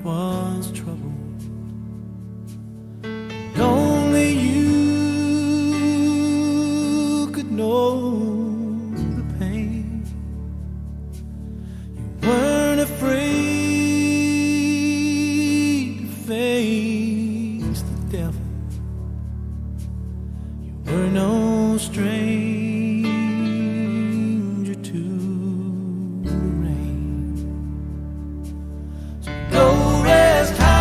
was troubled. Only you could know the pain. You weren't afraid to face the devil. You were no stranger to the rain. So go rest high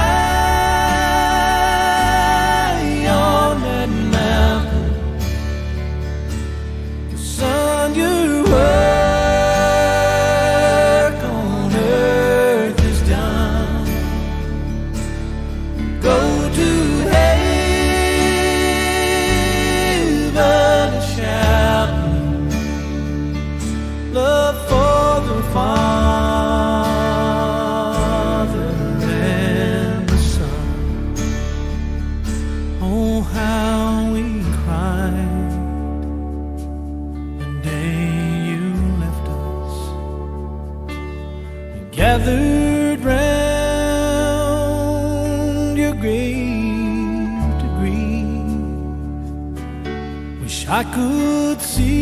on that mountain. 'Cause son, your work on earth is done. Go to heaven and shout love for the Father and the Son. Oh, how we cried the day you left us. We gathered round your grave to grieve. Wish I could see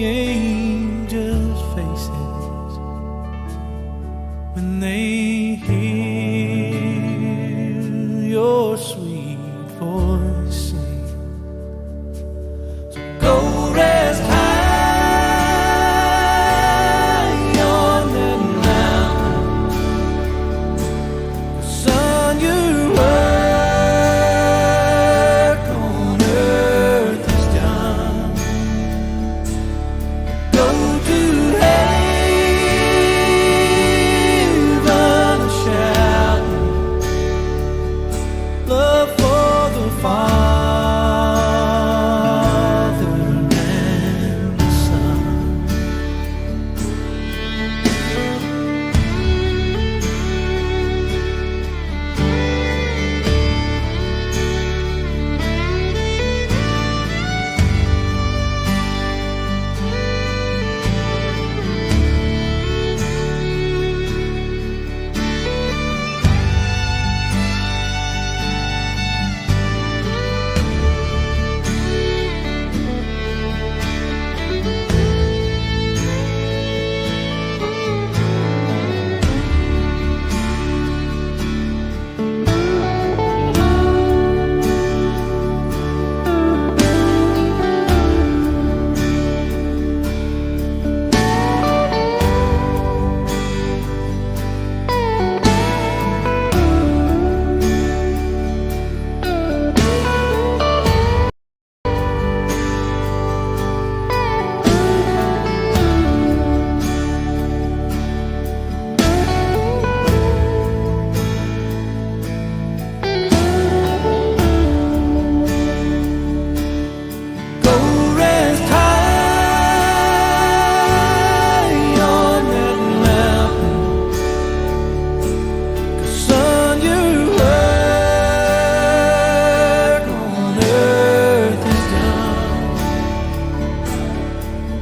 angels' faces when they hear your sweet voice sing. So go rest high on that mountain. Son, your work on earth is done. Go to heaven and shout love for the Father and the Son. Go rest high on that mountain. 'Cause son, your work on earth is done.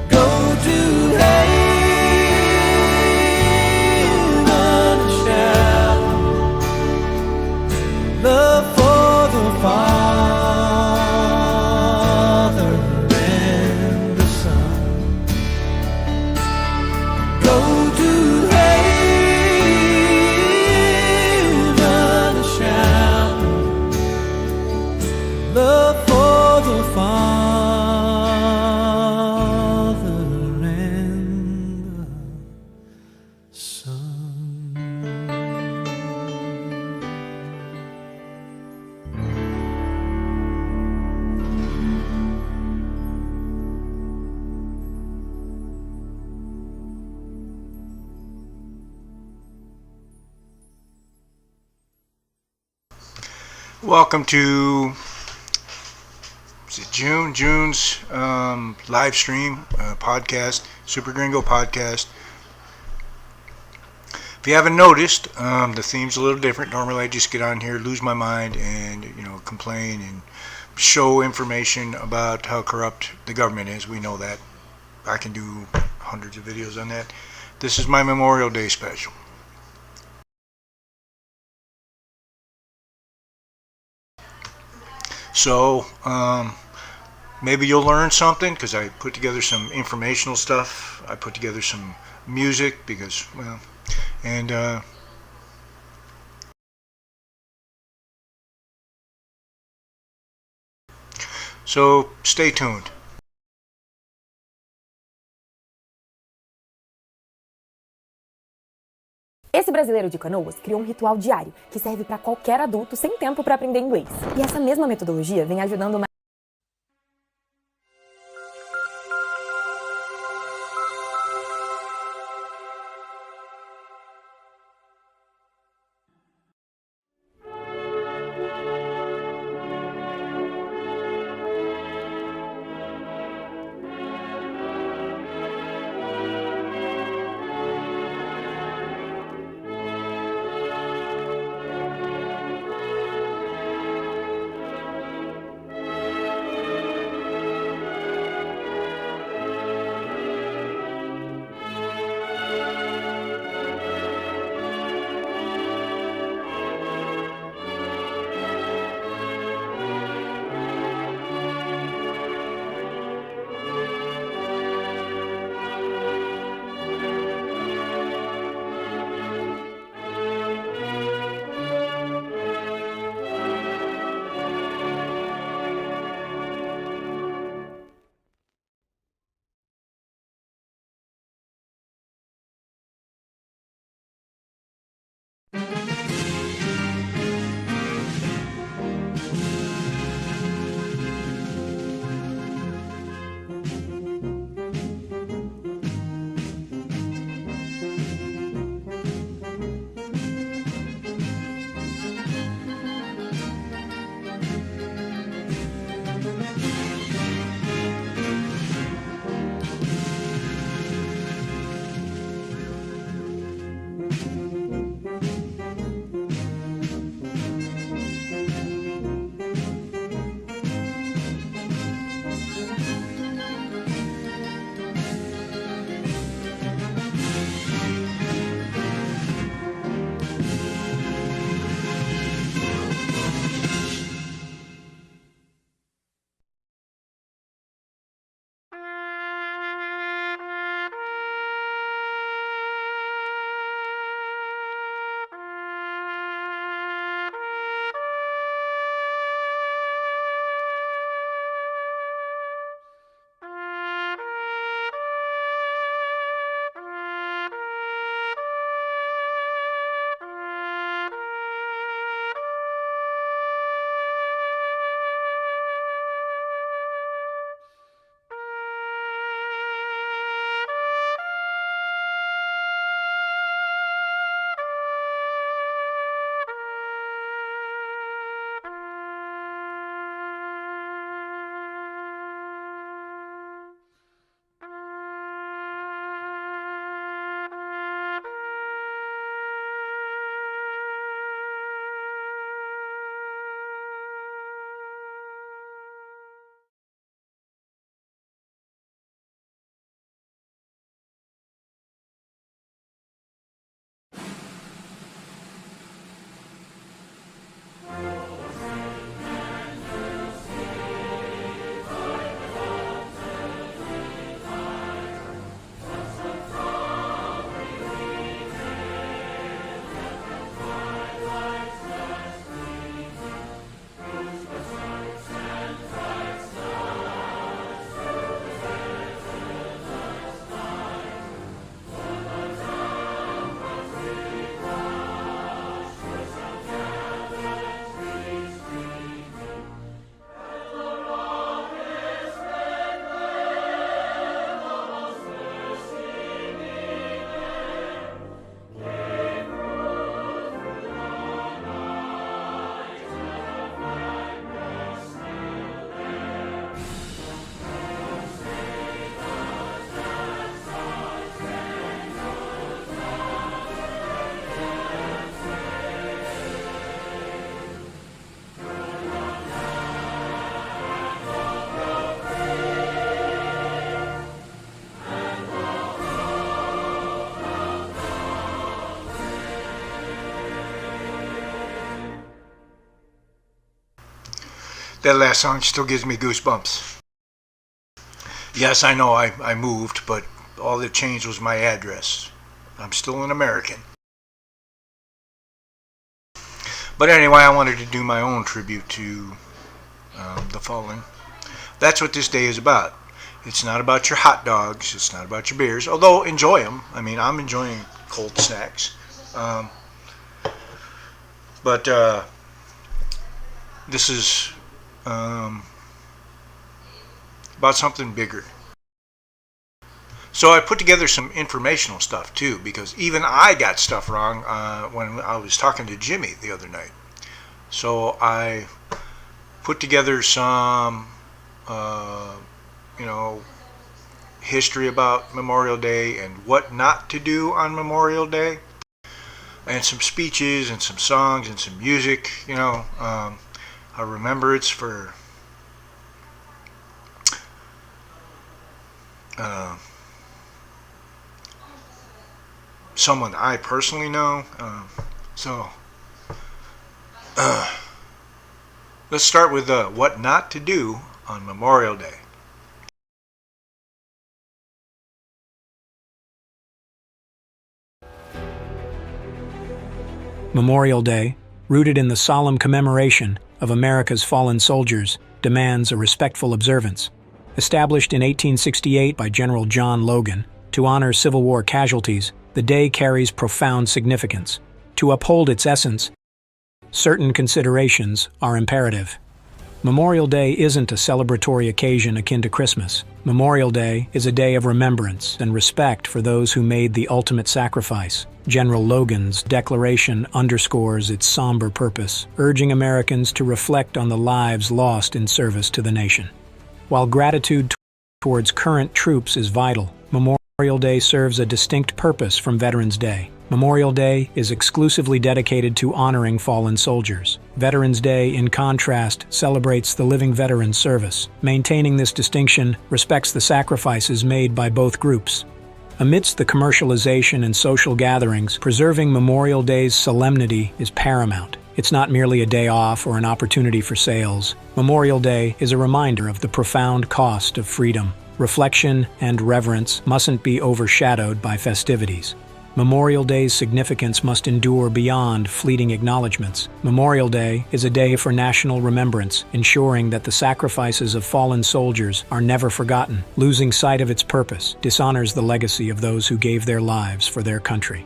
Go to heaven and shout love for the Father and the Son. Go to heaven and shout love for the Father and the Son. Welcome to June's live stream podcast, Super Gringo podcast. If you haven't noticed, the theme's a little different. Normally I just get on here, lose my mind, and complain and show information about how corrupt the government is. We know that. I can do hundreds of videos on that. This is my Memorial Day special. So maybe you'll learn something because I put together some informational stuff. I put together some music because, well, and so stay tuned. Esse brasileiro de Canoas criou um ritual diário que serve para qualquer adulto sem tempo para aprender inglês. E essa mesma metodologia vem ajudando mais. That last song still gives me goosebumps. Yes, I know I moved, but all that changed was my address. I'm still an American. But anyway, I wanted to do my own tribute to the fallen. That's what this day is about. It's not about your hot dogs. It's not about your beers, although enjoy them. I mean, I'm enjoying cold snacks. But this is about something bigger. So I put together some informational stuff too, because even I got stuff wrong when I was talking to Jimmy the other night. So I put together some, history about Memorial Day and what not to do on Memorial Day, and some speeches and some songs and some music. I remember it's for someone I personally know. Let's start with what not to do on Memorial Day. Memorial Day, rooted in the solemn commemoration of America's fallen soldiers, demands a respectful observance. Established in 1868 by General John Logan to honor Civil War casualties, the day carries profound significance. To uphold its essence, certain considerations are imperative. Memorial Day isn't a celebratory occasion akin to Christmas. Memorial Day is a day of remembrance and respect for those who made the ultimate sacrifice. General Logan's declaration underscores its somber purpose, urging Americans to reflect on the lives lost in service to the nation. While gratitude towards current troops is vital, Memorial Day serves a distinct purpose from Veterans Day. Memorial Day is exclusively dedicated to honoring fallen soldiers. Veterans Day, in contrast, celebrates the living veterans' service. Maintaining this distinction respects the sacrifices made by both groups. Amidst the commercialization and social gatherings, preserving Memorial Day's solemnity is paramount. It's not merely a day off or an opportunity for sales. Memorial Day is a reminder of the profound cost of freedom. Reflection and reverence mustn't be overshadowed by festivities. Memorial Day's significance must endure beyond fleeting acknowledgments. Memorial Day is a day for national remembrance, ensuring that the sacrifices of fallen soldiers are never forgotten. Losing sight of its purpose dishonors the legacy of those who gave their lives for their country.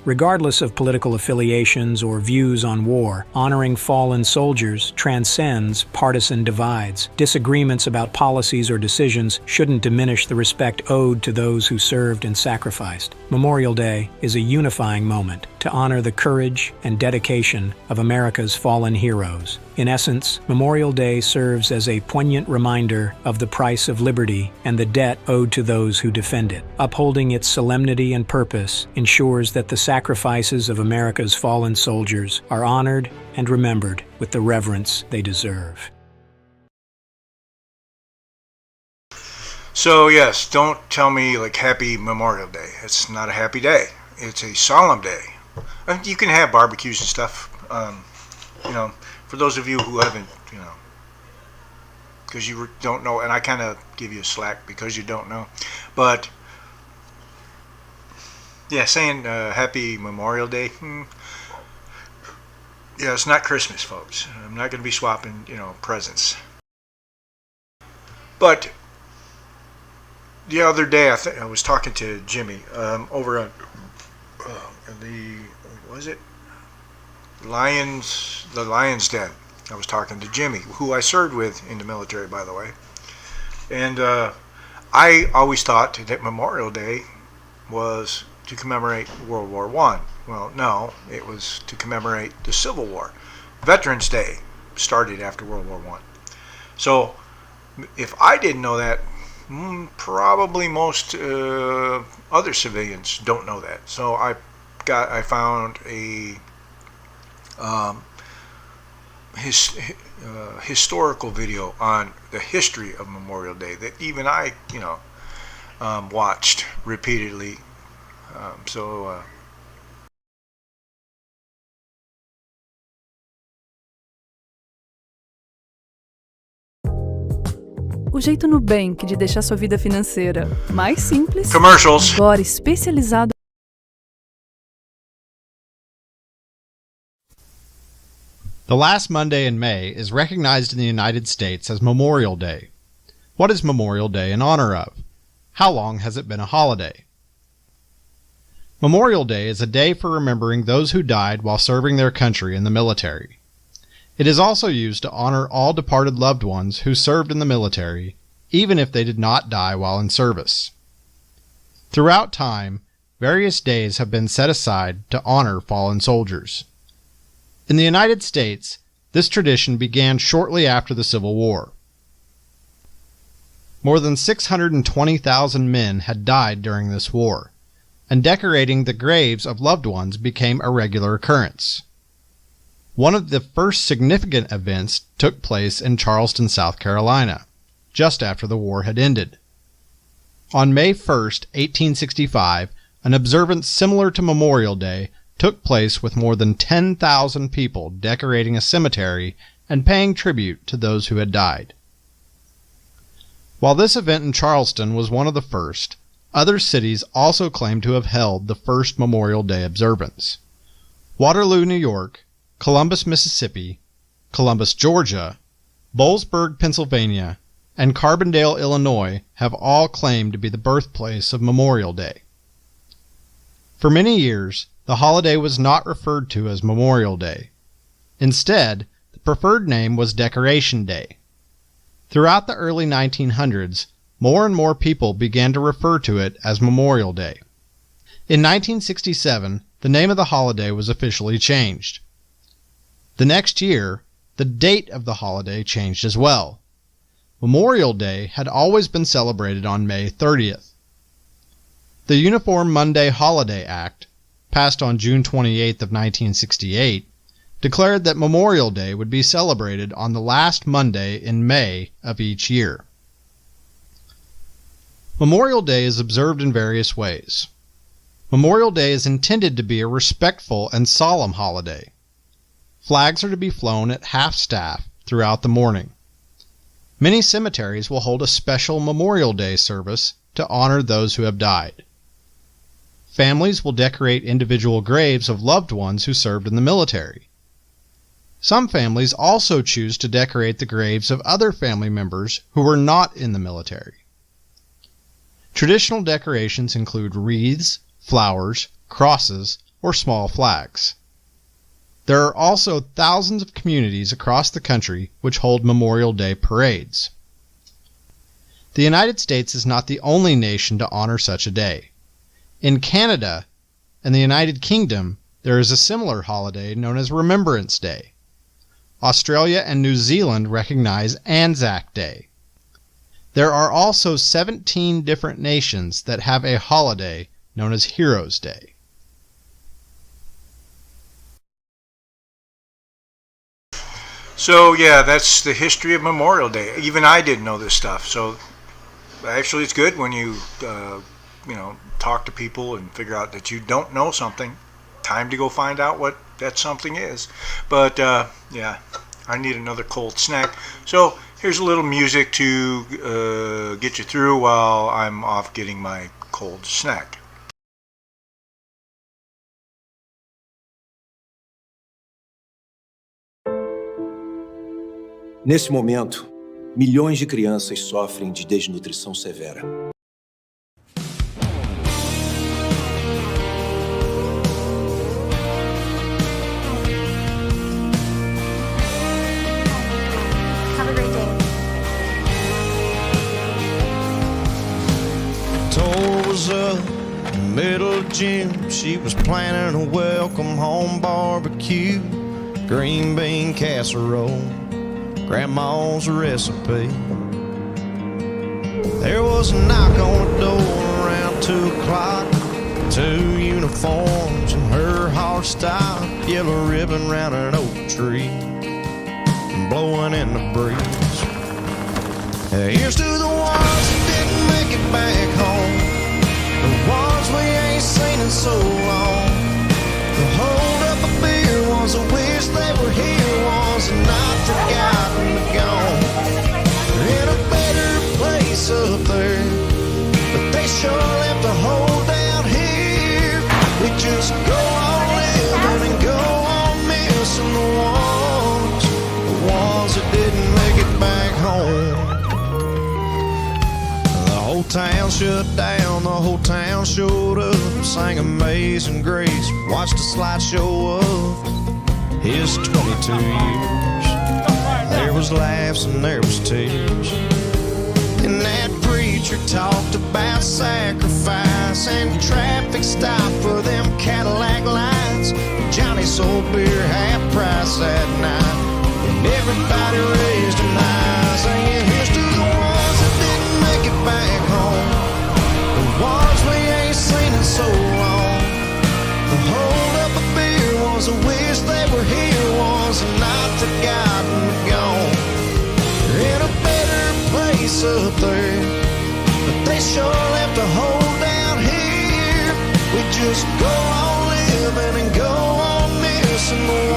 Regardless of political affiliations or views on war, honoring fallen soldiers transcends partisan divides. Disagreements about policies or decisions shouldn't diminish the respect owed to those who served and sacrificed. Memorial Day is a unifying moment to honor the courage and dedication of America's fallen heroes. In essence, Memorial Day serves as a poignant reminder of the price of liberty and the debt owed to those who defend it. Upholding its solemnity and purpose ensures that the sacrifices of America's fallen soldiers are honored and remembered with the reverence they deserve. So yes, don't tell me like Happy Memorial Day. It's not a happy day. It's a solemn day. You can have barbecues and stuff. For those of you who haven't, because you don't know, and I kind of give you a slack because you don't know, but yeah, saying Happy Memorial Day. Yeah, it's not Christmas, folks. I'm not going to be swapping, presents. But the other day, I was talking to Jimmy over on the Lions Den. I was talking to Jimmy, who I served with in the military, by the way. And I always thought that Memorial Day was to commemorate World War I. Well, no, it was to commemorate the Civil War. Veterans Day started after World War I. So if I didn't know that, probably most other civilians don't know that. So I found a historical video on the history of Memorial Day that even I, watched repeatedly. So O jeito Nubank de deixar sua vida financeira mais simples, Commercials. agora especializado. The last Monday in May is recognized in the United States as Memorial Day. What is Memorial Day in honor of? How long has it been a holiday? Memorial Day is a day for remembering those who died while serving their country in the military. It is also used to honor all departed loved ones who served in the military, even if they did not die while in service. Throughout time, various days have been set aside to honor fallen soldiers. In the United States, this tradition began shortly after the Civil War. More than 620,000 men had died during this war, and decorating the graves of loved ones became a regular occurrence. One of the first significant events took place in Charleston, South Carolina, just after the war had ended. On May 1st, 1865, an observance similar to Memorial Day took place with more than 10,000 people decorating a cemetery and paying tribute to those who had died. While this event in Charleston was one of the first, other cities also claim to have held the first Memorial Day observance. Waterloo, New York, Columbus, Mississippi, Columbus, Georgia, Boalsburg, Pennsylvania, and Carbondale, Illinois have all claimed to be the birthplace of Memorial Day. For many years, the holiday was not referred to as Memorial Day. Instead, the preferred name was Decoration Day. Throughout the early 1900s, more and more people began to refer to it as Memorial Day. In 1967, the name of the holiday was officially changed. The next year, the date of the holiday changed as well. Memorial Day had always been celebrated on May 30th. The Uniform Monday Holiday Act, passed on June 28th of 1968, declared that Memorial Day would be celebrated on the last Monday in May of each year. Memorial Day is observed in various ways. Memorial Day is intended to be a respectful and solemn holiday. Flags are to be flown at half-staff throughout the morning. Many cemeteries will hold a special Memorial Day service to honor those who have died. Families will decorate individual graves of loved ones who served in the military. Some families also choose to decorate the graves of other family members who were not in the military. Traditional decorations include wreaths, flowers, crosses, or small flags. There are also thousands of communities across the country which hold Memorial Day parades. The United States is not the only nation to honor such a day. In Canada and the United Kingdom, there is a similar holiday known as Remembrance Day. Australia and New Zealand recognize Anzac Day. There are also 17 different nations that have a holiday known as Heroes Day. So yeah, that's the history of Memorial Day. Even I didn't know this stuff. So actually, it's good when you talk to people and figure out that you don't know something. Time to go find out what that something is. But yeah, I need another cold snack. So here's a little music to get you through while I'm off getting my cold snack. Nesse momento, milhões de crianças sofrem de desnutrição severa. Have a great day. Toll was up in the middle of June. She was planning a welcome home barbecue, green bean casserole, Grandma's recipe. There was a knock on the door around 2 o'clock. 2 uniforms and her horse stock, yellow ribbon round an oak tree, blowing in the breeze. Here's to the ones that didn't make it back home, the ones we ain't seen in so long. The hold up a beer ones that wish they were here, ones that not forgotten but gone. They're in a better sure left a hole down here. We just go on living and go on missing the ones that didn't make it back home. The whole town shut down, the whole town showed up, sang Amazing Grace, watched a slideshow of his 22 years. There was laughs and there was tears. And that preacher talked about sacrifice and traffic stop for them Cadillac lights. Johnny sold beer half price that night, and everybody raised an eye, singing, here's to the ones that didn't make it back home, the ones we ain't seen in so long. The hold up a beer was a wish they were here, was not forgotten but gone. They're in a better place up there, but they sure left a hole down here. We just go on living and go on missing the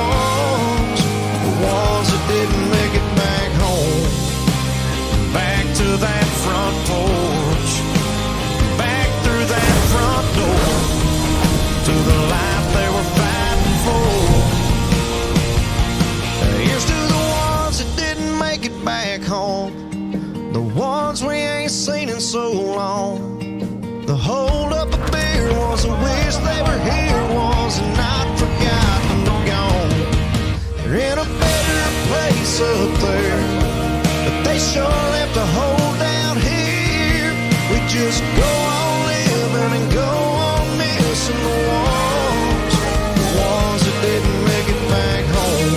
ones that didn't make it back home. Back to that front porch, back through that front door, to the life they were fighting for. Here's to the ones that didn't make it back home, the ones we ain't seen in so long. The hold up a beer was a wish they were here, was not forgotten but gone. They're in a better place up there, but they sure left a hole down here. We just go on living and go on missing the ones that didn't make it back home.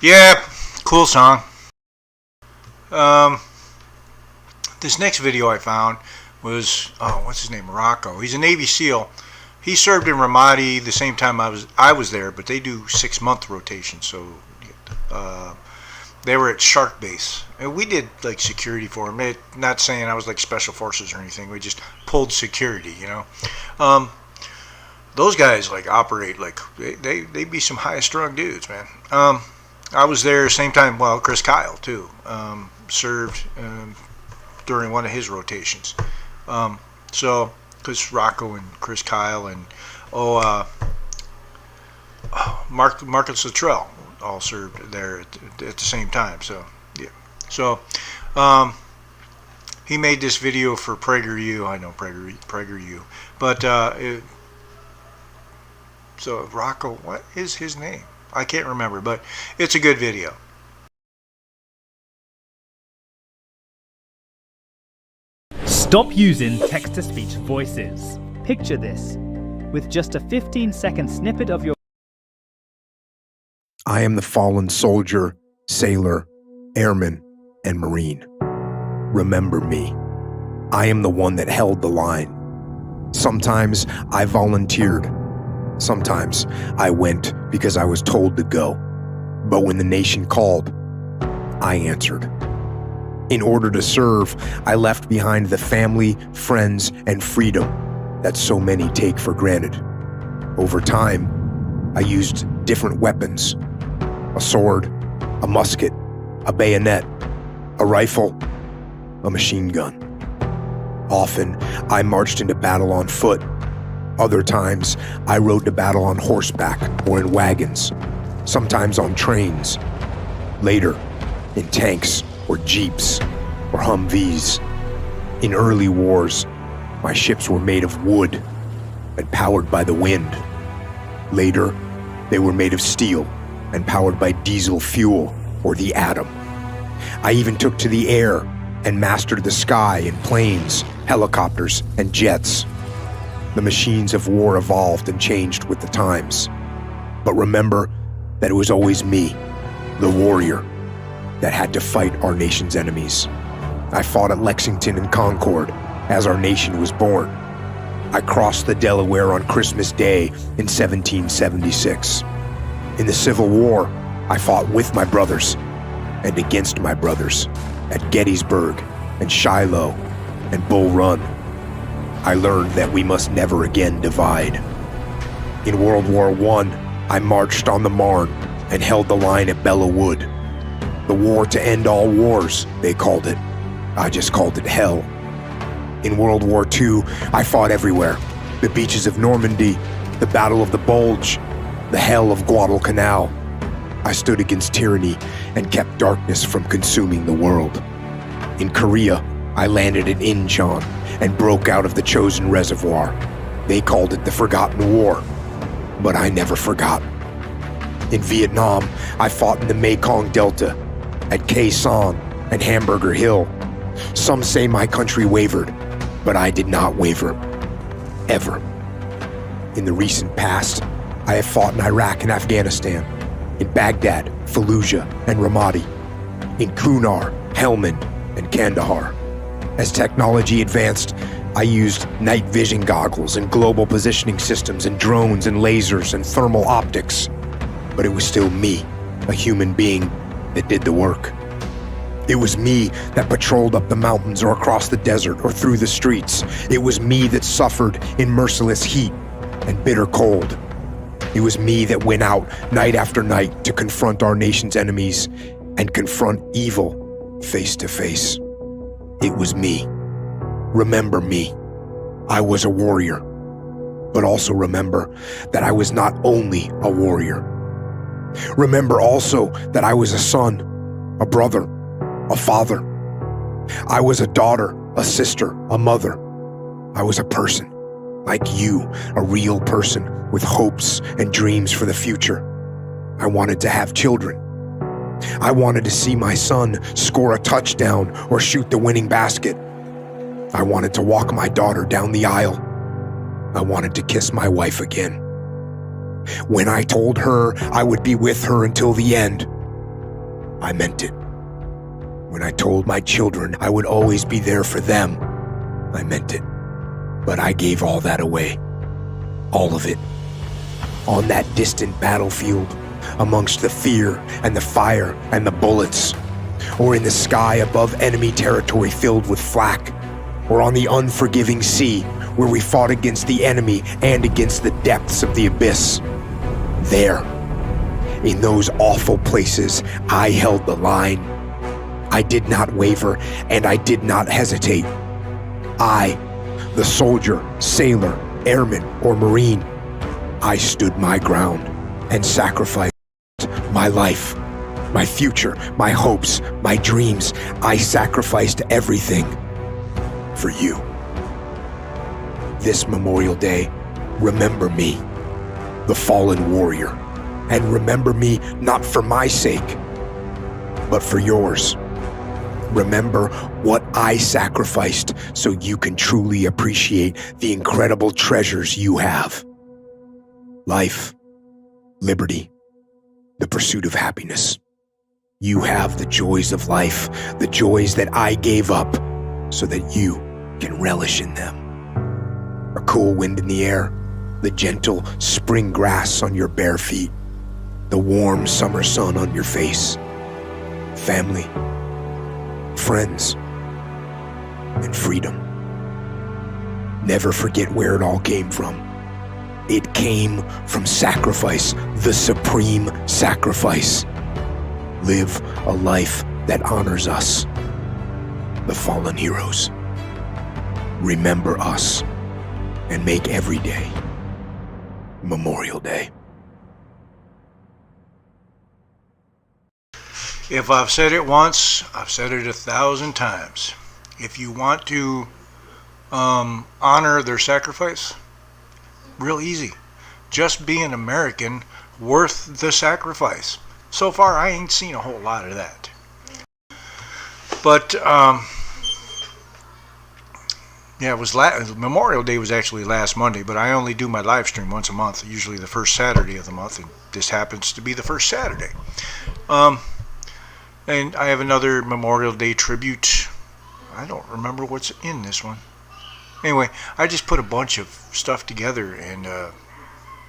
Yeah, cool song. This next video I found was, what's his name? Rocco. He's a Navy SEAL. He served in Ramadi the same time I was there, but they do 6-month rotations. So they were at Shark Base, and we did like security for him. Not saying I was like special forces or anything. We just pulled security, you know. Those guys like operate like they be some high-strung dudes, man. I was there same time. Well, Chris Kyle too served during one of his rotations. So, because Rocco and Chris Kyle and Marcus Luttrell all served there at the same time. So yeah. So he made this video for PragerU. I know PragerU, but so Rocco, what is his name? I can't remember, but it's a good video. Stop using text-to-speech voices. Picture this. With just a 15-second snippet of your... I am the fallen soldier, sailor, airman, and Marine. Remember me. I am the one that held the line. Sometimes I volunteered. Sometimes I went because I was told to go. But when the nation called, I answered. In order to serve, I left behind the family, friends, and freedom that so many take for granted. Over time, I used different weapons: a sword, a musket, a bayonet, a rifle, a machine gun. Often, I marched into battle on foot. Other times, I rode to battle on horseback or in wagons, sometimes on trains. Later, in tanks or jeeps or Humvees. In early wars, my ships were made of wood and powered by the wind. Later, they were made of steel and powered by diesel fuel or the atom. I even took to the air and mastered the sky in planes, helicopters, and jets. The machines of war evolved and changed with the times. But remember that it was always me, the warrior, that had to fight our nation's enemies. I fought at Lexington and Concord as our nation was born. I crossed the Delaware on Christmas Day in 1776. In the Civil War, I fought with my brothers and against my brothers at Gettysburg and Shiloh and Bull Run. I learned that we must never again divide. In World War I marched on the Marne and held the line at Belleau Wood. The war to end all wars, they called it. I just called it hell. In World War II, I fought everywhere. The beaches of Normandy, the Battle of the Bulge, the hell of Guadalcanal. I stood against tyranny and kept darkness from consuming the world. In Korea, I landed at Incheon and broke out of the chosen reservoir. They called it the Forgotten War, but I never forgot. In Vietnam, I fought in the Mekong Delta, at Khe Sanh and Hamburger Hill. Some say my country wavered, but I did not waver. Ever. In the recent past, I have fought in Iraq and Afghanistan, in Baghdad, Fallujah, and Ramadi, in Kunar, Helmand, and Kandahar. As technology advanced, I used night vision goggles and global positioning systems and drones and lasers and thermal optics. But it was still me, a human being, that did the work. It was me that patrolled up the mountains or across the desert or through the streets. It was me that suffered in merciless heat and bitter cold. It was me that went out night after night to confront our nation's enemies and confront evil face to face. It was me. Remember me. I was a warrior. But also remember that I was not only a warrior. Remember also that I was a son, a brother, a father. I was a daughter, a sister, a mother. I was a person, like you, a real person with hopes and dreams for the future. I wanted to have children. I wanted to see my son score a touchdown or shoot the winning basket. I wanted to walk my daughter down the aisle. I wanted to kiss my wife again. When I told her I would be with her until the end, I meant it. When I told my children I would always be there for them, I meant it. But I gave all that away. All of it. On that distant battlefield, amongst the fear and the fire and the bullets, or in the sky above enemy territory filled with flak, or on the unforgiving sea where we fought against the enemy and against the depths of the abyss. There, in those awful places, I held the line. I did not waver, and I did not hesitate. I, the soldier, sailor, airman, or marine, I stood my ground and sacrificed my life, my future, my hopes, my dreams. I sacrificed everything for you. This Memorial Day, remember me, the fallen warrior, and remember me not for my sake, but for yours. Remember what I sacrificed so you can truly appreciate the incredible treasures you have. Life, liberty, the pursuit of happiness. You have the joys of life, the joys that I gave up so that you can relish in them. A cool wind in the air, the gentle spring grass on your bare feet, the warm summer sun on your face, family, friends, and freedom. Never forget where it all came from. It came from sacrifice, the supreme sacrifice. Live a life that honors us, the fallen heroes. Remember us and make every day Memorial Day. If I've said it once, I've said it 1,000 times. If you want to honor their sacrifice, real easy. Just be an American worth the sacrifice. So far, I ain't seen a whole lot of that. But, yeah, it was Memorial Day was actually last Monday, but I only do my live stream once a month, usually the first Saturday of the month, and this happens to be the first Saturday. And I have another Memorial Day tribute. I don't remember what's in this one. Anyway, I just put a bunch of stuff together and,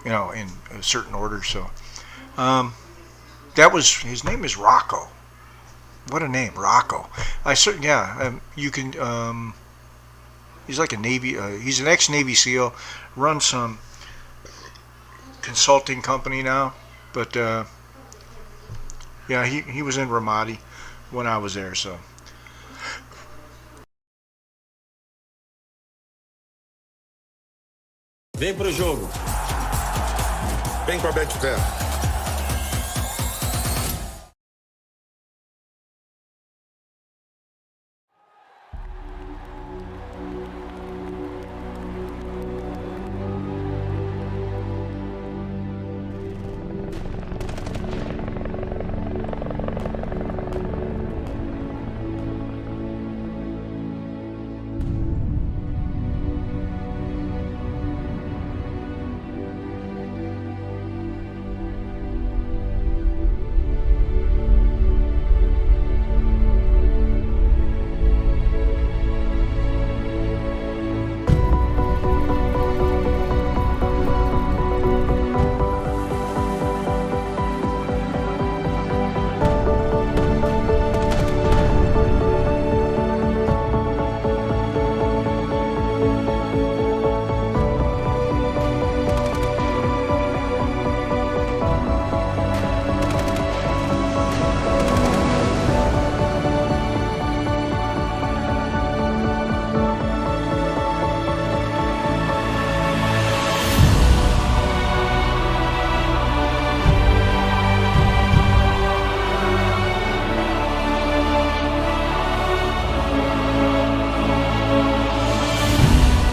in a certain order. So, his name is Rocco. what a name, Rocco. I certain yeah. You can. He's like a Navy. He's an ex-Navy SEAL. Runs some consulting company now, but yeah, he was in Ramadi when I was there. So Vem pro jogo. Vem pra Betfair.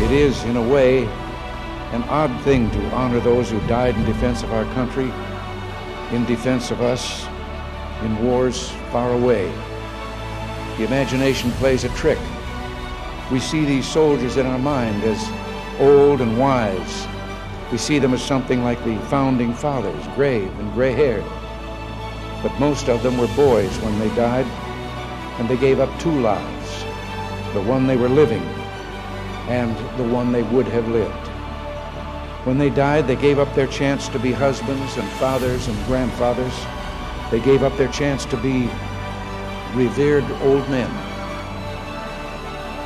It is, in a way, an odd thing to honor those who died in defense of our country, in defense of us, in wars far away. The imagination plays a trick. We see these soldiers in our mind as old and wise. We see them as something like the founding fathers, grave and gray-haired. But most of them were boys when they died, and they gave up two lives, the one they were living and the one they would have lived. When they died, they gave up their chance to be husbands and fathers and grandfathers. They gave up their chance to be revered old men.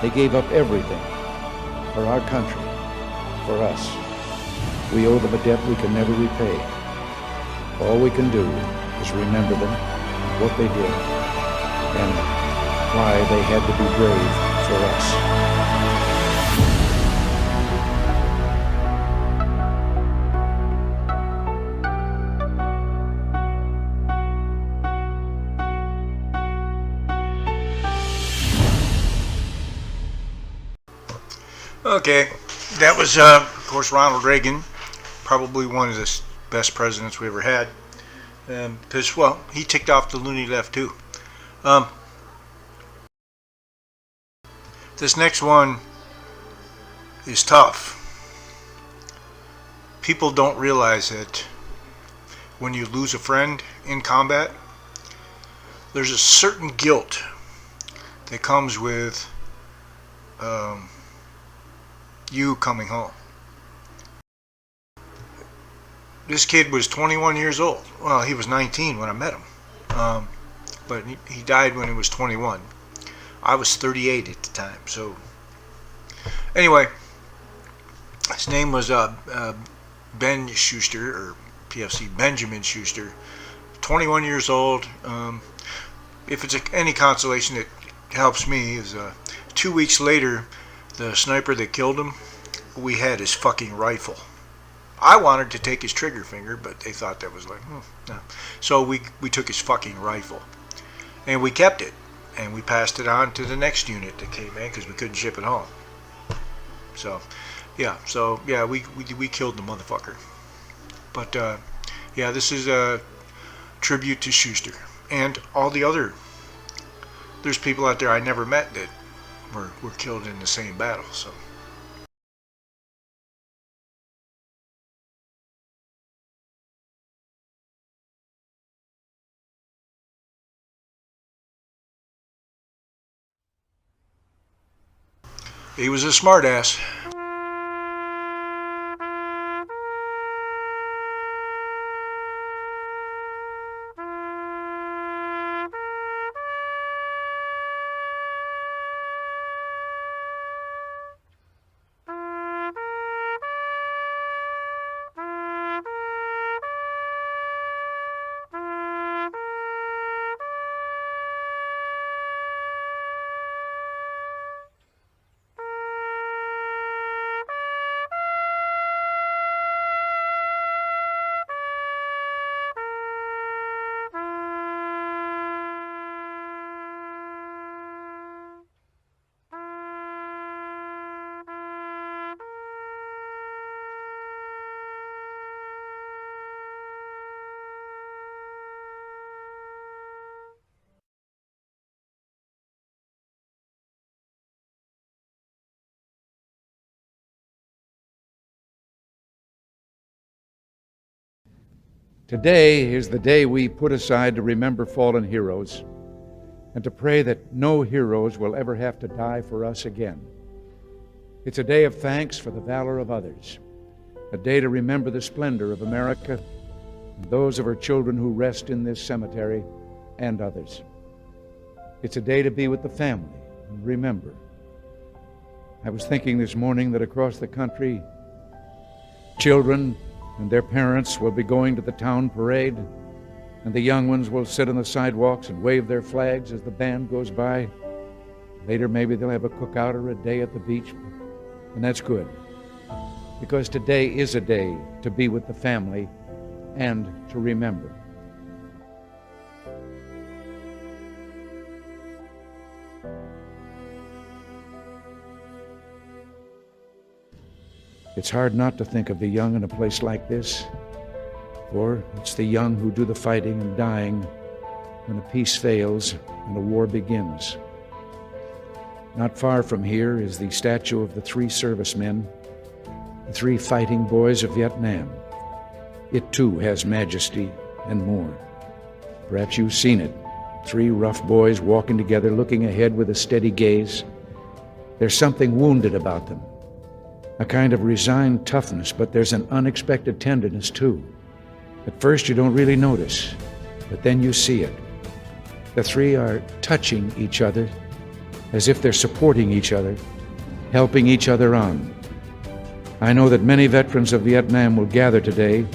They gave up everything for our country, for us. We owe them a debt we can never repay. All we can do is remember them, what they did, and why they had to be brave for us. okay, that was of course Ronald Reagan, probably one of the best presidents we ever had, because well, he ticked off the loony left too. This next one is tough. People don't realize that when you lose a friend in combat, there's a certain guilt that comes with you coming home. This kid was 21 years old. Well, he was 19 when I met him, but he died when he was 21. I was 38 at the time. So anyway, his name was Ben Schuster, or PFC Benjamin Schuster, 21 years old. If it's any consolation, it helps me, is 2 weeks later, the sniper that killed him, we had his fucking rifle. I wanted to take his trigger finger, but they thought that was like, no. So we took his fucking rifle, and we kept it, and we passed it on to the next unit that came in because we couldn't ship it home. So yeah, we killed the motherfucker. But yeah, this is a tribute to Schuster and all the other. There's people out there I never met that were killed in the same battle. So. He was a smartass. Today is the day we put aside to remember fallen heroes and to pray that no heroes will ever have to die for us again. It's a day of thanks for the valor of others, a day to remember the splendor of America and those of her children who rest in this cemetery and others. It's a day to be with the family and remember. I was thinking this morning that across the country, children and their parents will be going to the town parade, and the young ones will sit on the sidewalks and wave their flags as the band goes by. Later, maybe they'll have a cookout or a day at the beach, and that's good, because today is a day to be with the family and to remember. It's hard not to think of the young in a place like this, for it's the young who do the fighting and dying when a peace fails and a war begins. Not far from here is the statue of the 3 servicemen, the 3 fighting boys of Vietnam. It too has majesty and more. Perhaps you've seen it. 3 rough boys walking together, looking ahead with a steady gaze. There's something wounded about them, a kind of resigned toughness, but there's an unexpected tenderness too. At first you don't really notice, but then you see it. The 3 are touching each other as if they're supporting each other, helping each other on. I know that many veterans of Vietnam will gather today,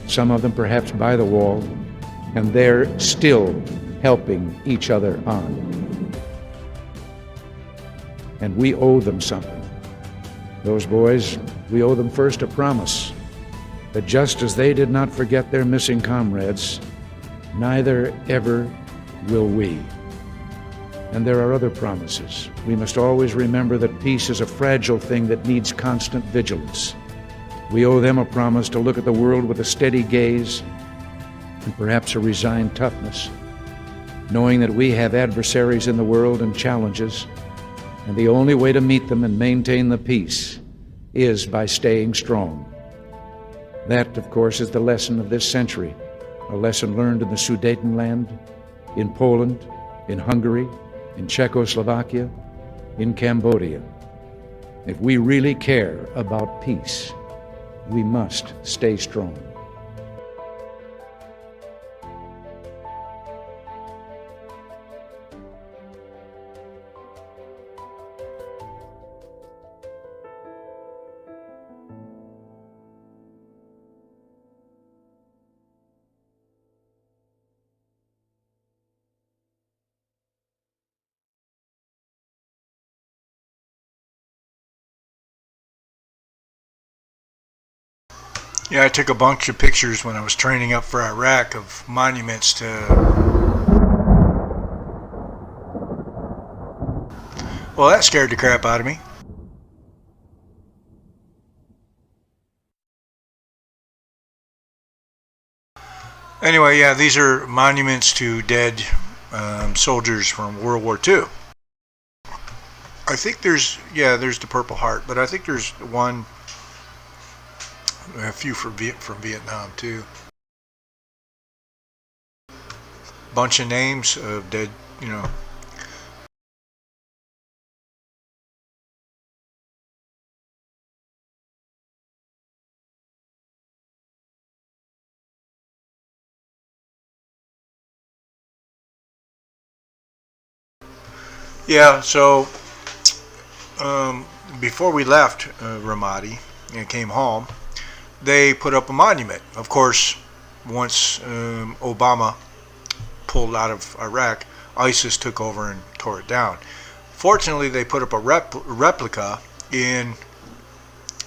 some of them perhaps by the wall, and they're still helping each other on. And we owe them something. Those boys, we owe them first a promise that just as they did not forget their missing comrades, neither ever will we. And there are other promises. We must always remember that peace is a fragile thing that needs constant vigilance. We owe them a promise to look at the world with a steady gaze and perhaps a resigned toughness, knowing that we have adversaries in the world and challenges, and the only way to meet them and maintain the peace is by staying strong. That, of course, is the lesson of this century, a lesson learned in the Sudetenland, in Poland, in Hungary, in Czechoslovakia, in Cambodia. If we really care about peace, we must stay strong. Yeah, I took a bunch of pictures when I was training up for Iraq of monuments to... Well, that scared the crap out of me. Anyway, yeah, these are monuments to dead soldiers from World War II. I think there's the Purple Heart, but I think there's a few from Vietnam too. Bunch of names of dead, Yeah, so before we left Ramadi and came home, they put up a monument. Of course, once Obama pulled out of Iraq, ISIS took over and tore it down. Fortunately, they put up a replica in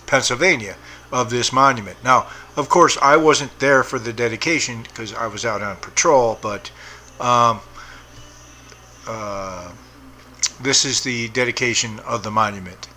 Pennsylvania of this monument. Now, of course, I wasn't there for the dedication because I was out on patrol, but this is the dedication of the monument.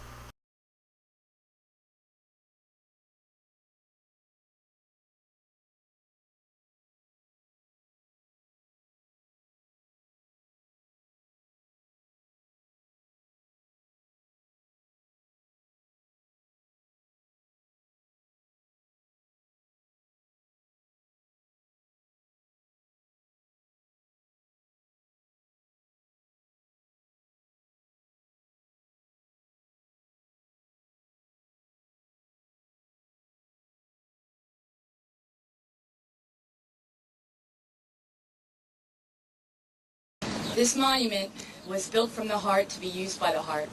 This monument was built from the heart to be used by the heart.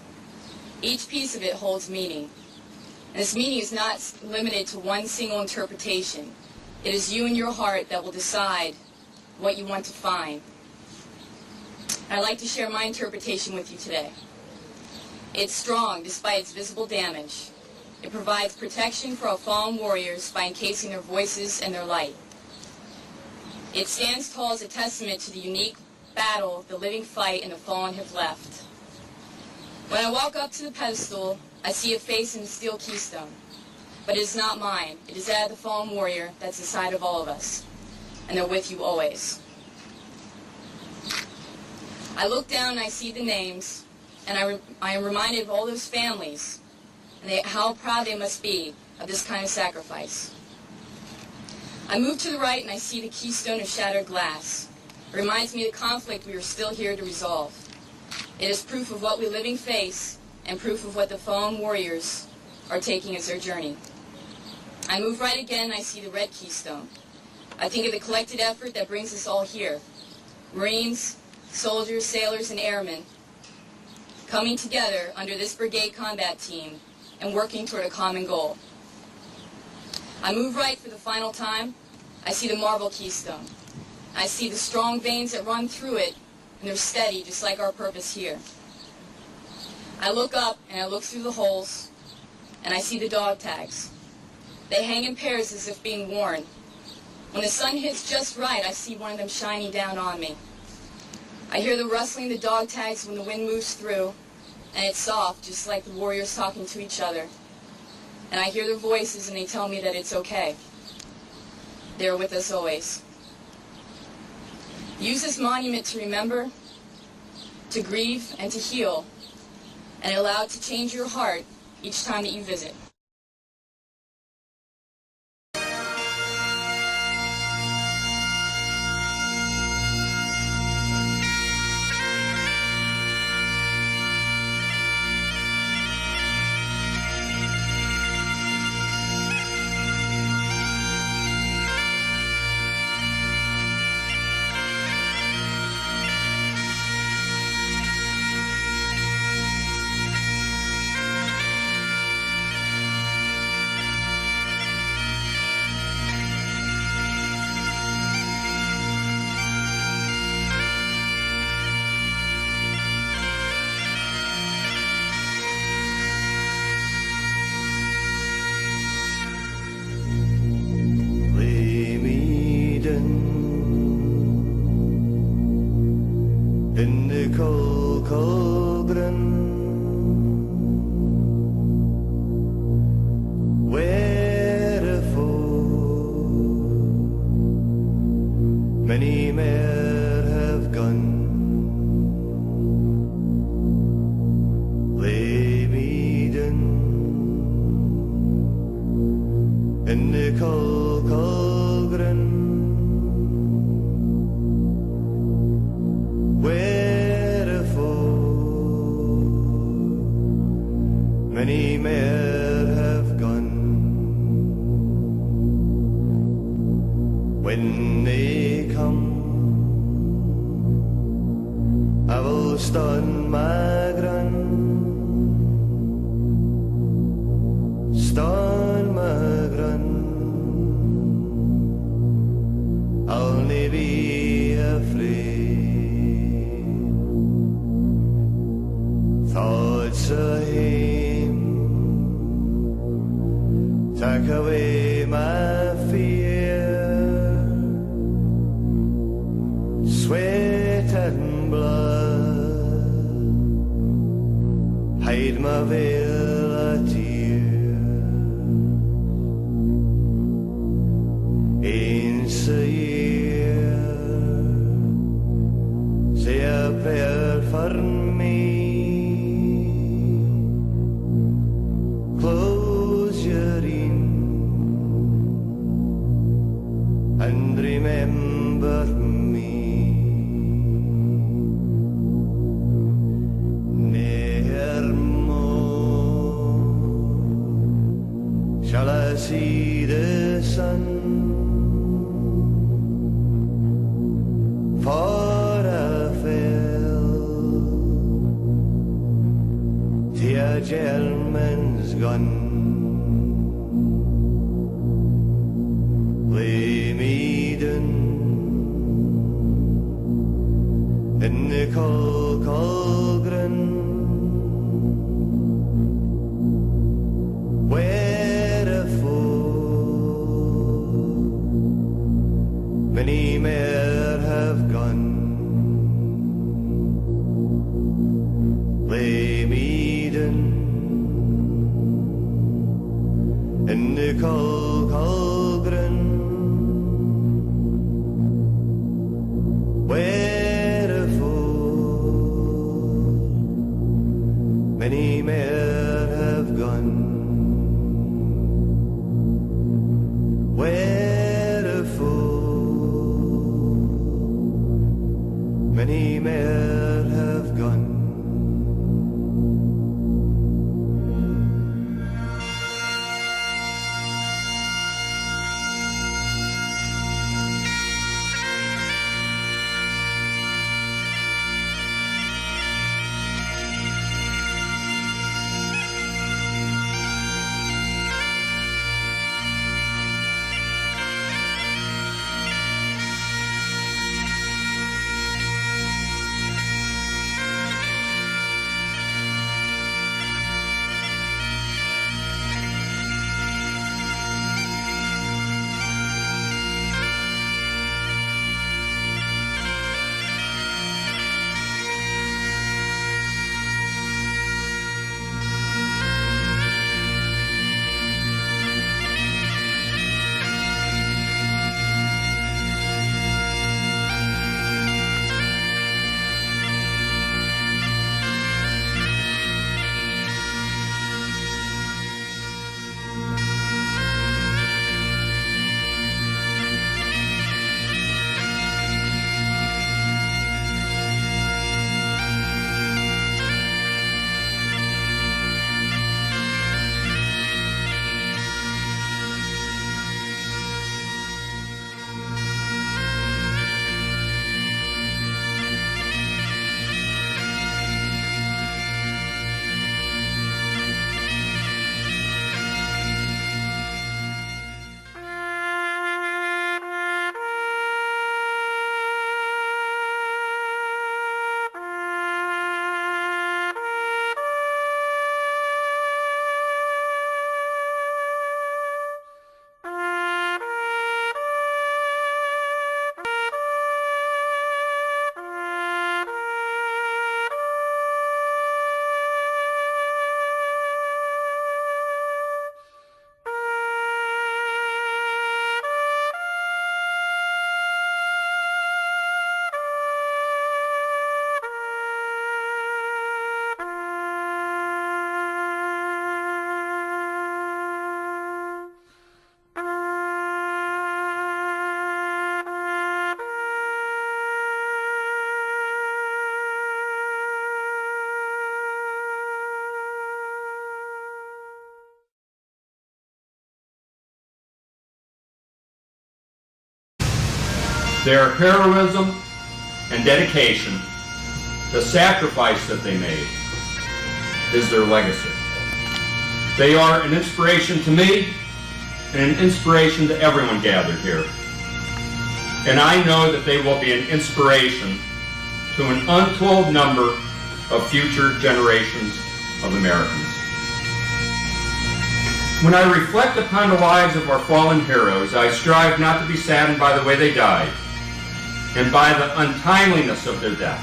Each piece of it holds meaning. And this meaning is not limited to one single interpretation. It is you and your heart that will decide what you want to find. I'd like to share my interpretation with you today. It's strong despite its visible damage. It provides protection for our fallen warriors by encasing their voices and their light. It stands tall as a testament to the unique battle the living fight and the fallen have left. When I walk up to the pedestal, I see a face in the steel keystone. But it is not mine. It is that of the fallen warrior that's inside of all of us. And they're with you always. I look down and I see the names, and I am reminded of all those families and how proud they must be of this kind of sacrifice. I move to the right and I see the keystone of shattered glass. It reminds me of the conflict we are still here to resolve. It is proof of what we living face and proof of what the fallen warriors are taking as their journey. I move right again and I see the red keystone. I think of the collected effort that brings us all here. Marines, soldiers, sailors, and airmen coming together under this brigade combat team and working toward a common goal. I move right for the final time. I see the marble keystone. I see the strong veins that run through it, and they're steady, just like our purpose here. I look up, and I look through the holes, and I see the dog tags. They hang in pairs as if being worn. When the sun hits just right, I see one of them shining down on me. I hear the rustling of the dog tags when the wind moves through, and it's soft, just like the warriors talking to each other. And I hear their voices, and they tell me that it's okay. They're with us always. Use this monument to remember, to grieve, and to heal, and allow it to change your heart each time that you visit. In the cold, cold grin, wherefore many men have gone. Lay me down in the cold, cold grin. Many men have gone. When they come, I will stand my ground. Stand my ground. I'll never be afraid. Thoughts ahead. Take away my fear, sweat and blood, hide my veil a tear. Eens a year, say a prayer for me. Close your eyes and remember me. Ne'er more shall I see the sun, for a fair gone. Lay me down in the cold, cold ground, where a foe many more have gone. Lay me down in the cold, cold ground, where a foe many more have gone. Where a foe many more have gone. Their heroism and dedication, the sacrifice that they made, is their legacy. They are an inspiration to me and an inspiration to everyone gathered here. And I know that they will be an inspiration to an untold number of future generations of Americans. When I reflect upon the lives of our fallen heroes, I strive not to be saddened by the way they died and by the untimeliness of their death,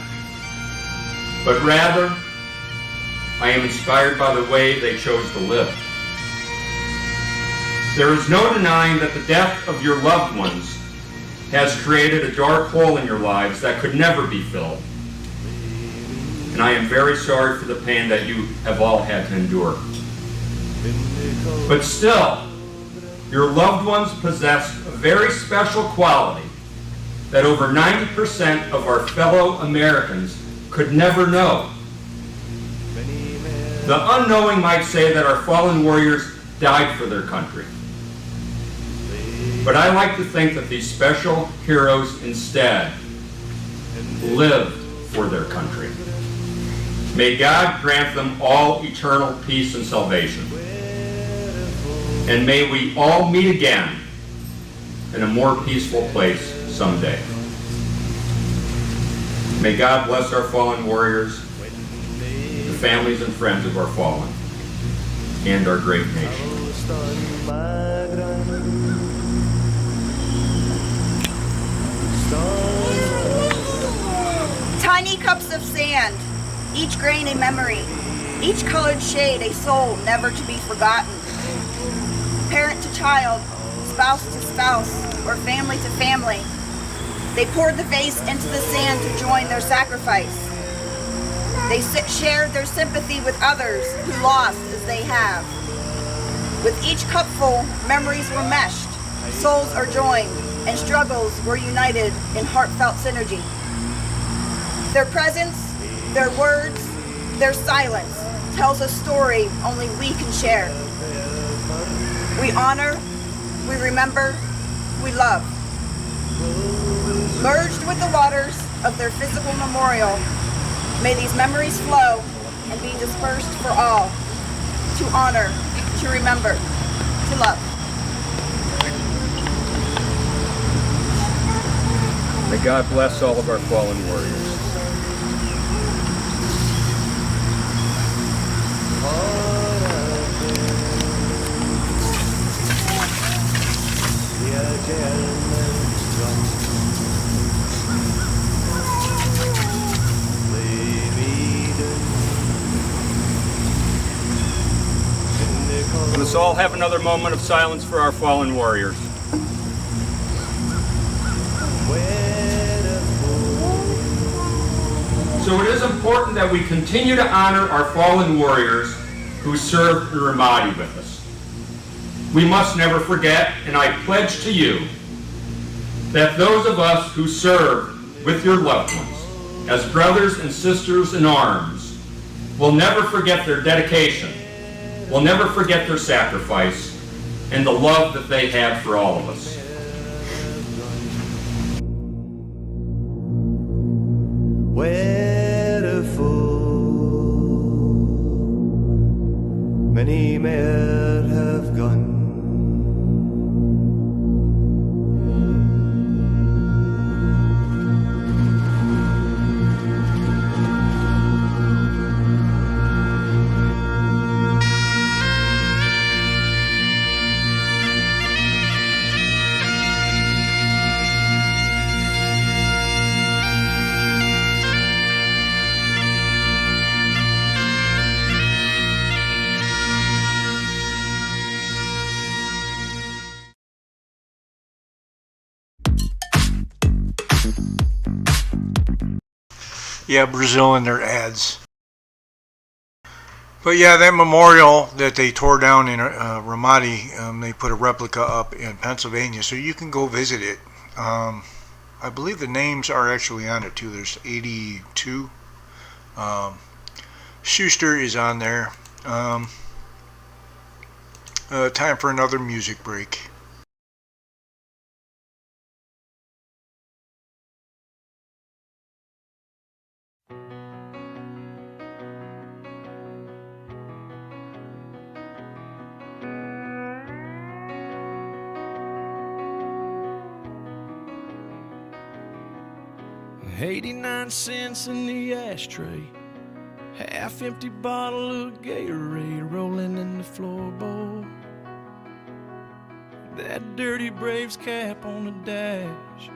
but rather I am inspired by the way they chose to live. There is no denying that the death of your loved ones has created a dark hole in your lives that could never be filled. And I am very sorry for the pain that you have all had to endure. But still, your loved ones possess a very special quality that over 90% of our fellow Americans could never know. The unknowing might say that our fallen warriors died for their country. But I like to think that these special heroes instead lived for their country. May God grant them all eternal peace and salvation. And may we all meet again in a more peaceful place someday. May God bless our fallen warriors, the families and friends of our fallen, and our great nation. Tiny cups of sand, each grain a memory, each colored shade a soul never to be forgotten. Parent to child, spouse to spouse, or family to family, they poured the vase into the sand to join their sacrifice. They shared their sympathy with others who lost as they have. With each cupful, memories were meshed, souls are joined, and struggles were united in heartfelt synergy. Their presence, their words, their silence tells a story only we can share. We honor, we remember, we love. Merged with the waters of their physical memorial, may these memories flow and be dispersed for all, to honor, to remember, to love. May God bless all of our fallen warriors. Let us all have another moment of silence for our fallen warriors. So it is important that we continue to honor our fallen warriors who served in Ramadi with us. We must never forget, and I pledge to you, that those of us who served with your loved ones as brothers and sisters in arms will never forget their dedication, will never forget their sacrifice, and the love that they had for all of us. Many men have gone. Yeah, Brazil and their ads. But yeah, that memorial that they tore down in Ramadi, they put a replica up in Pennsylvania, so you can go visit it. I believe the names are actually on it too. There's 82. Schuster is on there. Time for another music break. $0.89 in the ashtray, half-empty bottle of Gatorade rolling in the floorboard. That dirty Braves cap on the dash,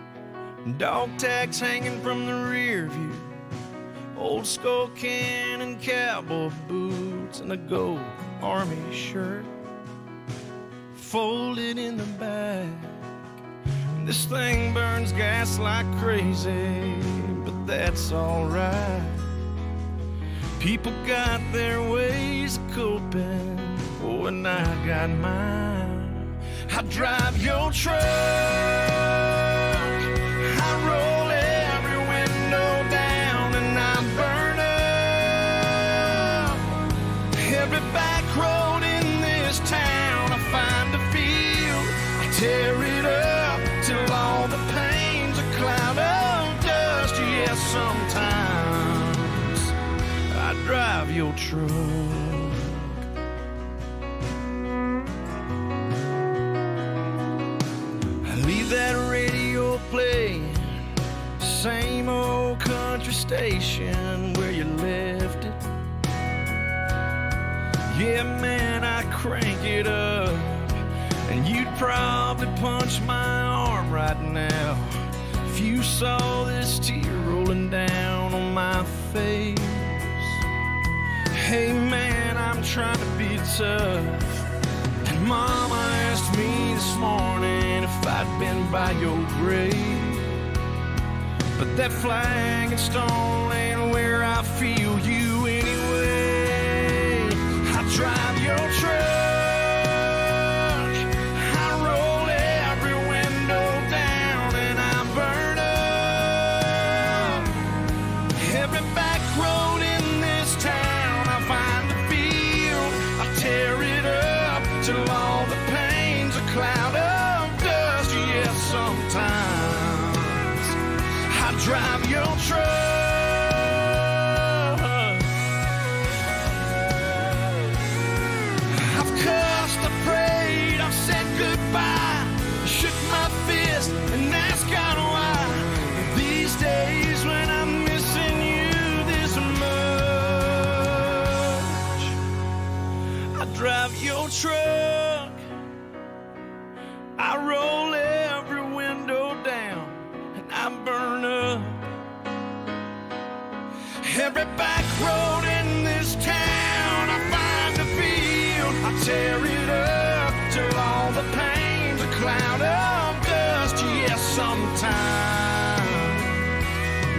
dog tags hanging from the rear view, old skull can and cowboy boots, and a gold army shirt folded in the back. This thing burns gas like crazy, but that's alright. People got their ways of coping, oh, and I got mine. I drive your truck, I roll every window down, and I burn up every back road in this town. I find a field, I tear it up till all the pain's a cloud of dust. Yes, sometimes I drive your truck. still playing the same old country station where you left it. Yeah, man, I crank it up, and you'd probably punch my arm right now if you saw this tear rolling down on my face. Hey, man, I'm trying to be tough, and Mama asked me this morning if I'd been by your grave. But that flag and stone ain't where I feel you anyway. I drive your truck, I roll every window down, and I burn up every back road in this town. I find the field, I tear it up till all the pain's a cloud of dust. Yes, sometimes I drive your truck. I've cussed, I prayed, I've said goodbye, shook my fist and asked God why. These days when I'm missing you this much, I drive your truck, I roll every window down, and I burn up every back road in this town. I find the field, I tear it up till all the pain's a cloud of dust. Yes, sometime,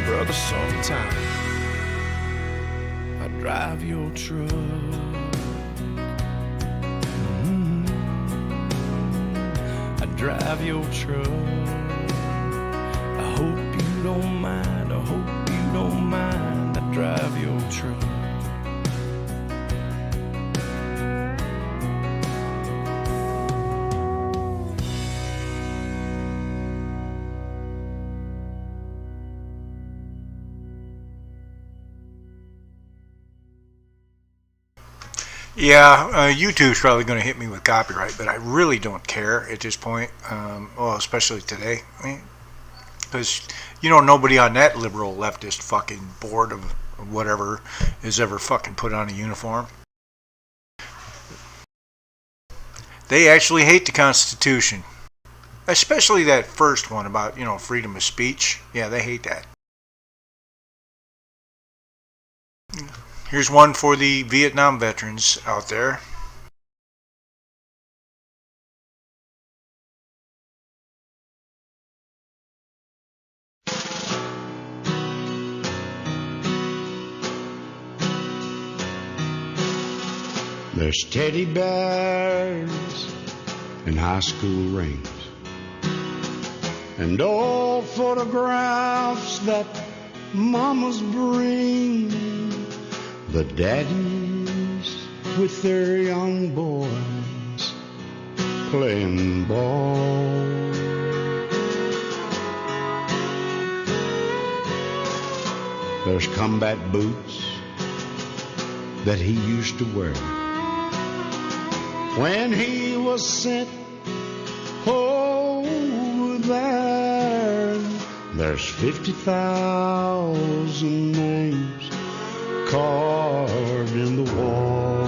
brother, sometime I drive your truck. I drive your truck. I hope you don't mind, I hope you don't mind, I drive your truck. Yeah, YouTube's probably going to hit me with copyright, but I really don't care at this point. Well, especially today. I mean, because, you know, nobody on that liberal leftist fucking board of whatever is ever fucking put on a uniform. They actually hate the Constitution. Especially that first one about, you know, freedom of speech. Yeah, they hate that. Here's one for the Vietnam veterans out there. There's teddy bears and high school rings and old photographs that mamas bring. The daddies with their young boys playing ball. There's combat boots that he used to wear when he was sent over there. There's 50,000 names carved in the wall.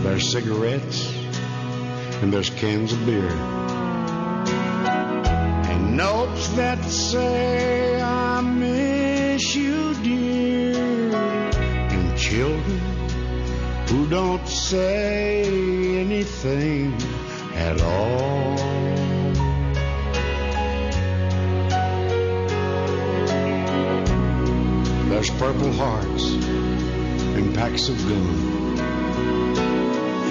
There's cigarettes and there's cans of beer and notes that say I miss you, dear, and children who don't say anything at all. There's purple hearts and packs of gum,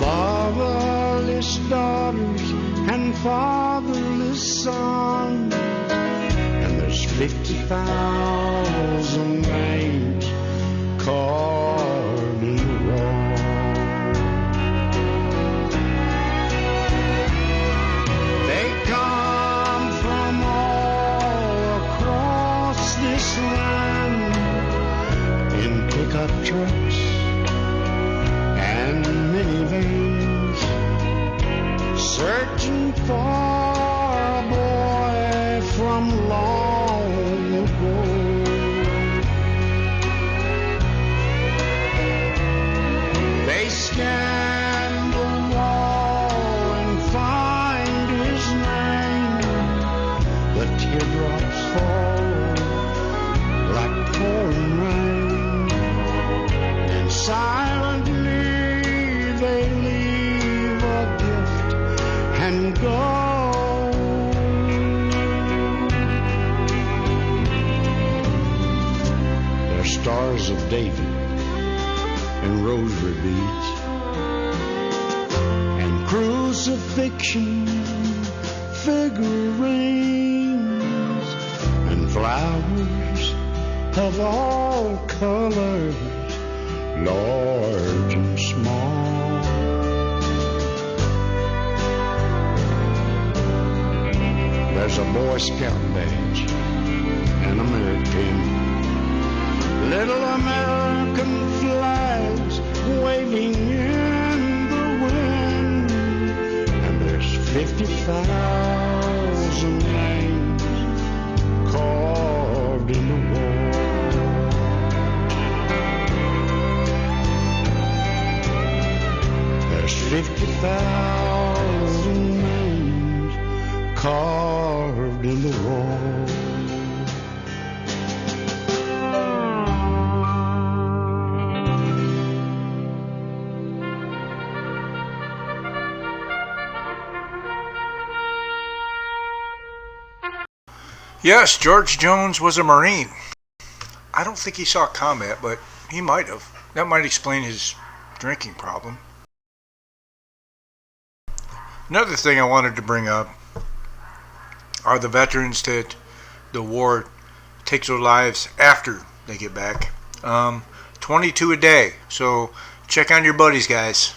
fatherless daughters and fatherless sons, and there's 50,000 names carved in the wall. They come from all across this land in pickup trucks and minivans searching for a boy from long ago. They scan the wall and find his name. The teardrops fall like pouring rain, and silently they leave a gift and go. They're stars of David and rosary beads and crucifixion figurines and flowers of all colors, large and small. There's a Boy Scout badge and a merit pin, little American flags waving in the wind, and there's 50,000 names carved in the wall. There's 50,000 names carved in the wall. Yes, George Jones was a Marine. I don't think he saw combat, but he might have. That might explain his drinking problem. Another thing I wanted to bring up are the veterans that the war takes their lives after they get back. 22 a day. So check on your buddies, guys.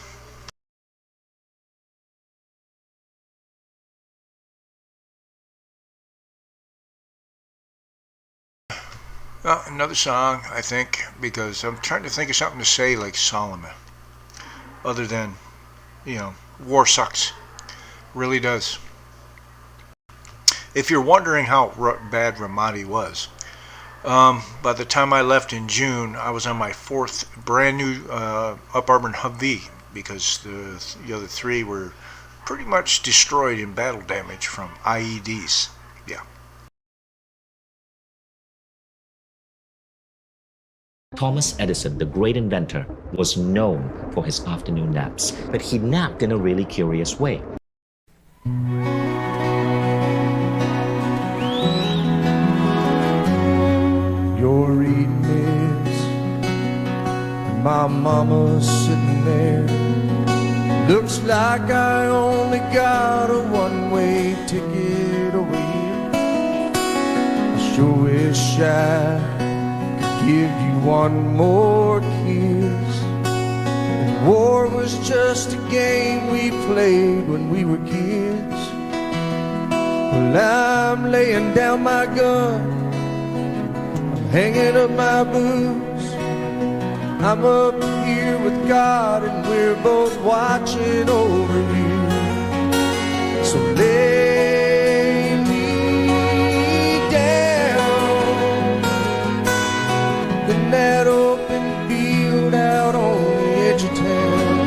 Another song, I think, because I'm trying to think of something to say like Solomon, other than, war sucks. Really does. If you're wondering how bad Ramadi was, by the time I left in June, I was on my 4th brand new up-armored Humvee, because the other 3 were pretty much destroyed in battle damage from IEDs. Yeah. Thomas Edison, the great inventor, was known for his afternoon naps, but he napped in a really curious way. You're reading this, my mama's sitting there. Looks like I only got a one-way ticket over here. I sure wish I give you one more kiss. And war was just a game we played when we were kids. Well, I'm laying down my gun, I'm hanging up my boots. I'm up here with God and we're both watching over you. So lay me down in that open field out on the edge of town,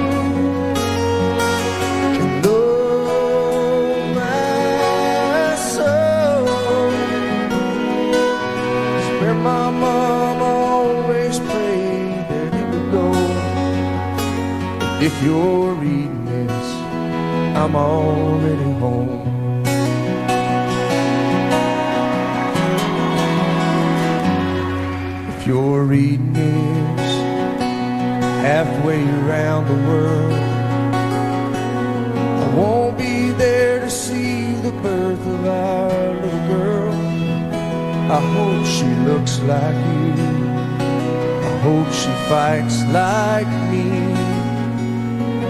and though my soul is where my mama always prayed that it would go. If you're reading this, I'm already home. If you're reading this, halfway around the world, I won't be there to see the birth of our little girl. I hope she looks like you, I hope she fights like me,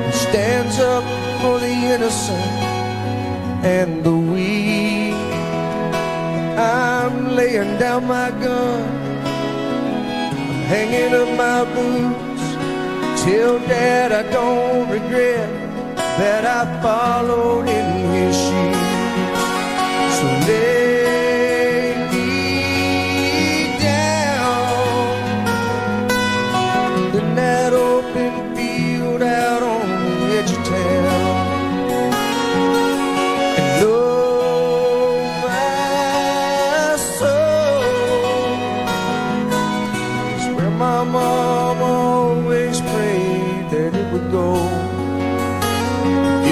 and stands up for the innocent and the weak. I'm laying down my gun, I'm hanging up my boots. Tell Dad I don't regret that I followed in his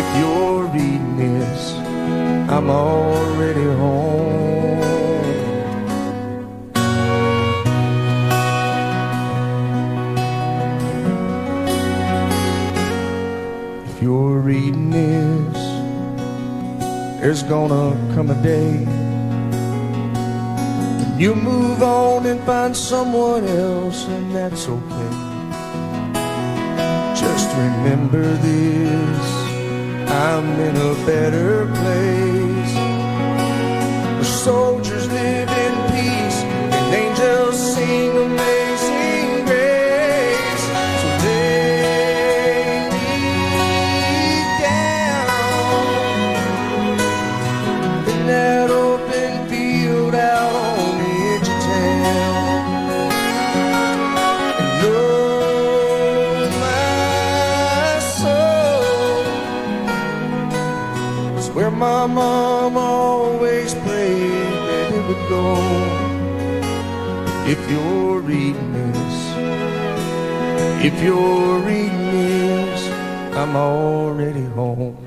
If you're reading this, I'm already home. If you're reading this, there's gonna come a day when you move on and find someone else, and that's okay. Just remember this, I'm in a better place, where soldiers live in peace and angels sing amazing grace. So lay me down in that open field out on the edge of town, and know my soul was where my mom always prayed that it would go. If you're reading this, if you're reading this, I'm already home.